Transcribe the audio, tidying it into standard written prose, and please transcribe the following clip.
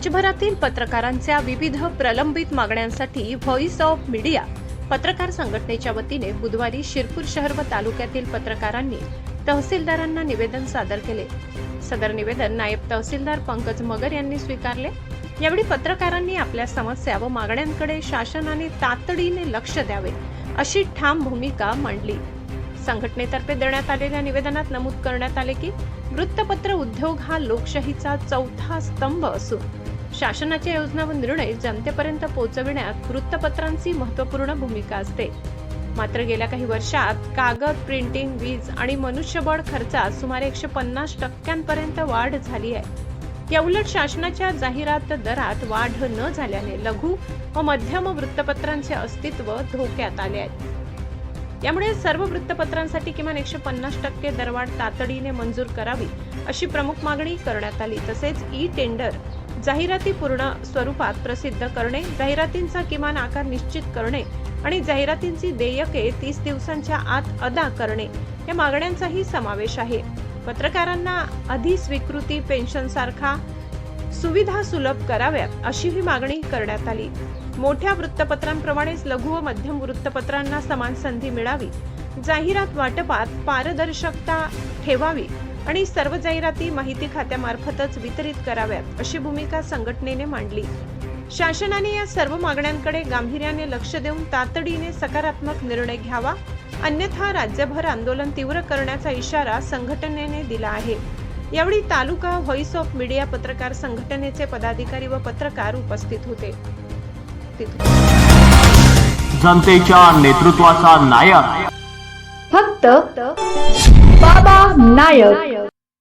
राज्यभरातील पत्रकारांच्या विविध प्रलंबित मागण्यांसाठी व्हॉइस ऑफ मीडिया पत्रकार संघटनेच्या वतीने बुधवारी शिरपूर शहर व तालुक्यातील पत्रकारांनी तहसीलदारांना निवेदन सादर केले। सदर निवेदन नायब तहसीलदार पंकज मगर यांनी स्वीकारले। यावेळी पत्रकारांनी आपल्या समस्या व मागण्यांकडे शासनाने तातडीने लक्ष द्यावे अशी ठाम भूमिका मांडली। संघटनेतर्फे देण्यात आलेल्या निवेदनात नमूद करण्यात आले की वृत्तपत्र उद्योग हा लोकशाहीचा चौथा स्तंभ असून शासनाच्या योजना व निर्णय जनतेपर्यंत पोहोचविण्यात वृत्तपत्रांची महत्त्वपूर्ण भूमिका असते। मात्र गेल्या काही वर्षात कागद, प्रिंटिंग, वीज आणि मनुष्यबळ खर्चात सुमारे 150% वाढ झाली आहे। याउलट शासनाच्या जाहिरात दरात वाढ न झाल्याने लघु व मध्यम वृत्तपत्रांचे अस्तित्व धोक्यात आले आहे। यामुळे सर्व वृत्तपत्रांसाठी किमान 150% दरवाढ तातडीने मंजूर करावी अशी प्रमुख मागणी करण्यात आली। तसेच ई टेंडर जाहिराती पूर्ण स्वरूपात प्रसिद्ध करणे, जाहिरातींचा किमान आकार निश्चित करणे आणि जाहिरातींची देयके 30 दिवसांच्या आत अदा करणे या मागण्यांचाही समावेश आहे। पत्रकारांना अधिस्वीकृती पेन्शन सारखा सुविधा सुलभ कराव्यात अशी ही मागणी करण्यात आली। मोठ्या वृत्तपत्रांप्रमाणेच लघु व मध्यम वृत्तपत्रांना समान संधी मिळावी, जाहिरात वाटपात पारदर्शकता ठेवावी आणि सर्व जाहिराती माहिती खात्यामार्फतच वितरित कराव्यात अशी भूमिका संघटनेने मांडली। शासनाने या सर्व मागण्यांकडे गांभीर्याने लक्ष देऊन तातडीने सकारात्मक निर्णय घ्यावा, अन्यथा राज्यभर आंदोलन तीव्र करण्याचा इशारा संघटनेने दिला आहे। यावेळी तालुका व्हॉइस ऑफ मीडिया पत्रकार संघटनेचे पदाधिकारी व पत्रकार उपस्थित होते। जनतेच्या नेतृत्वाचा नायक फक्त बाबा नायक।